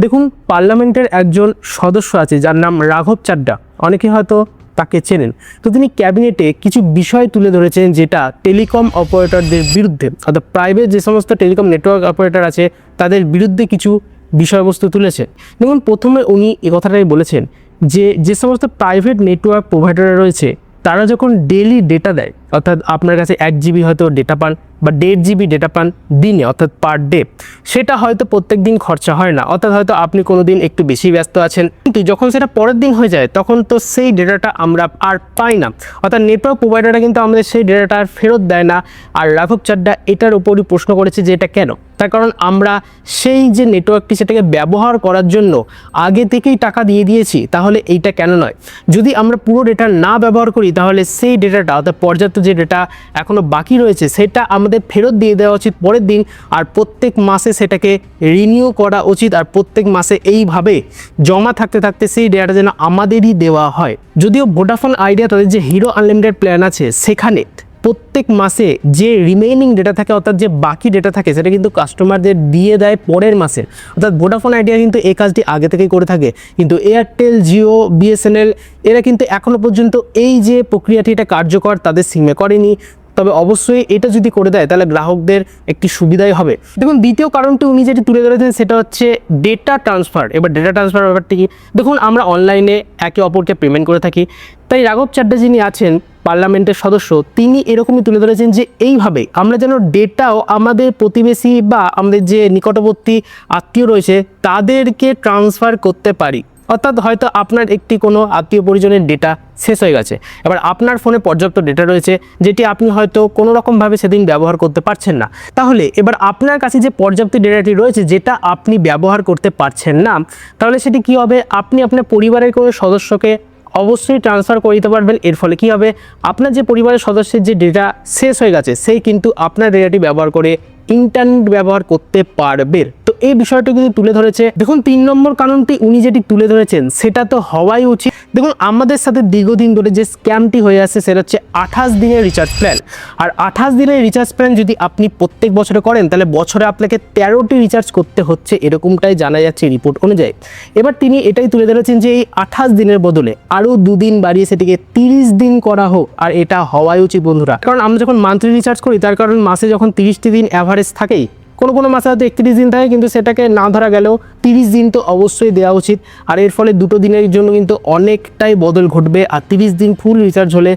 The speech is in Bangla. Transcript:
দেখুন, পার্লামেন্টের একজন সদস্য আছে যার নাম রাঘব চাড্ডা, অনেকে হয়তো তাকে চেনেন। তো তিনি ক্যাবিনেটে কিছু বিষয় তুলে ধরেছেন যেটা টেলিকম অপারেটরদের বিরুদ্ধে, অর্থাৎ প্রাইভেট যে সমস্ত টেলিকম নেটওয়ার্ক অপারেটর আছে তাদের বিরুদ্ধে কিছু বিষয়বস্তু তুলেছে। দেখুন, প্রথমে উনি এই কথাটাই বলেছেন যে সমস্ত প্রাইভেট নেটওয়ার্ক প্রোভাইডার রয়েছে তারা যখন ডেইলি ডেটা দেয়, অর্থাৎ আপনার কাছে 1 GB হয়তো ডেটা পান বা 1.5 GB ডেটা পান দিনে, অর্থাৎ পার ডে, সেটা হয়তো প্রত্যেক দিন খরচা হয় না। অর্থাৎ হয়তো আপনি কোনো দিন একটু বেশি ব্যস্ত আছেন, কিন্তু যখন সেটা পরের দিন হয়ে যায় তখন তো সেই ডেটাটা আমরা আর পাই না, অর্থাৎ নেটওয়ার্ক প্রোভাইডাররা কিন্তু আমাদের সেই ডেটাটা আর ফেরত দেয় না। আর রাঘব চাড্ডা এটার উপরই প্রশ্ন করেছে যে এটা কেন। তার কারণ আমরা সেই যে নেটওয়ার্কটি সেটাকে ব্যবহার করার জন্য আগে থেকেই টাকা দিয়ে দিয়েছি, তাহলে এইটা কেন নয়? যদি আমরা পুরো ডেটা না ব্যবহার করি তাহলে সেই ডেটাটা, অর্থাৎ পর্যাপ্ত যে ডেটা এখনও বাকি রয়েছে সেটা আমাদের ফেরত দিয়ে দেওয়া উচিত পরের দিন, আর প্রত্যেক মাসে সেটাকে রিনিউ করা উচিত, আর প্রত্যেক মাসে এইভাবে জমা থাকতে থাকতে সেই ডেটাটা যেন আমাদেরই দেওয়া হয়। যদিও ভোডাফোন আইডিয়া তাদের যে হিরো আনলিমিটেড প্ল্যান আছে সেখানে প্রত্যেক মাসে যে রিমেইনিং ডেটা থাকে, অর্থাৎ যে বাকি ডেটা থাকে, সেটা কিন্তু কাস্টমারদের দিয়ে দেয় পরের মাসে। অর্থাৎ ভোডাফোন আইডিয়া কিন্তু এই কাজটি আগে থেকেই করে থাকে, কিন্তু এয়ারটেল, জিও, বিএসএনএল এরা কিন্তু এখনও পর্যন্ত এই যে প্রক্রিয়াটি এটা কার্যকর তাদের সিমে করেনি। তবে অবশ্যই এটা যদি করে দেয় তাহলে গ্রাহকদের একটি সুবিধাই হবে। দেখুন, দ্বিতীয় কারণটি উনি যেটি তুলে ধরেছেন সেটা হচ্ছে ডেটা ট্রান্সফার। এবার ডেটা ট্রান্সফার ব্যাপারটি কি? দেখুন, আমরা অনলাইনে একে অপরকে পেমেন্ট করে থাকি, তাই রাঘব চাড্ডা যিনি আছেন পার্লামেন্টের সদস্য, তিনি এরকমই তুলে ধরেছেন যে এইভাবে আমরা যেন ডেটাও আমাদের প্রতিবেশী বা আমাদের যে নিকটবর্তী আত্মীয় রয়েছে তাদেরকে ট্রান্সফার করতে পারি। অর্থাৎ হয়তো আপনার একটি কোনো আত্মীয় পরিজনের ডেটা শেষ হয়ে গেছে, এবার আপনার ফোনে পর্যাপ্ত ডেটা রয়েছে যেটি আপনি হয়তো কোনো রকমভাবে সেদিন ব্যবহার করতে পারছেন না, তাহলে এবার আপনার কাছে যে পর্যাপ্ত ডেটাটি রয়েছে যেটা আপনি ব্যবহার করতে পারছেন না, তাহলে সেটি কী হবে? আপনি আপনার পরিবারের কোনো সদস্যকে অবশ্যই ট্রান্সফার করে দিতে পারবেন। এর ফলে কী হবে? আপনার যে পরিবারের সদস্যের যে ডেটা শেষ হয়ে গেছে সেই কিন্তু আপনার ডেটাটি ব্যবহার করে ইন্টারনেট ব্যবহার করতে পারবে। তো এই বিষয়টা কিন্তু তুলে ধরেছে। দেখুন, 3 নম্বর কারণটি উনি যেটি তুলে ধরেছেন সেটা তো হওয়াই উচিত। দেখুন, আমাদের সাথে দীর্ঘদিন ধরে যে স্ক্যামটি হয়ে আসছে সেটা হচ্ছে 28 দিনের রিচার্জ প্ল্যান। আর 28 দিনের রিচার্জ প্ল্যান যদি আপনি প্রত্যেক বছরে করেন তাহলে বছরে আপনাকে 13টি রিচার্জ করতে হচ্ছে, এরকমটাই জানা যাচ্ছে রিপোর্ট অনুযায়ী। এবার তিনি এটাই তুলে ধরেছেন যে এই 28 দিনের বদলে আরও 2 দিন বাড়িয়ে সেটিকে 30 দিন করা হোক, আর এটা হওয়াই উচিত বন্ধুরা। কারণ আমরা যখন মান্থলি রিচার্জ করি তার কারণ মাসে যখন 30টি দিন অ্যাভারেজ থাকেই, কোনো মাসে হয়তো 31 দিন থাকে, কিন্তু সেটাকে না ধরা গেলেও 30 দিন তো অবশ্যই দেওয়া উচিত। আর এর ফলে 2 দিনের জন্য কিন্তু অনেকটাই বদল ঘটবে। আর 30 দিন ফুল রিচার্জ হলে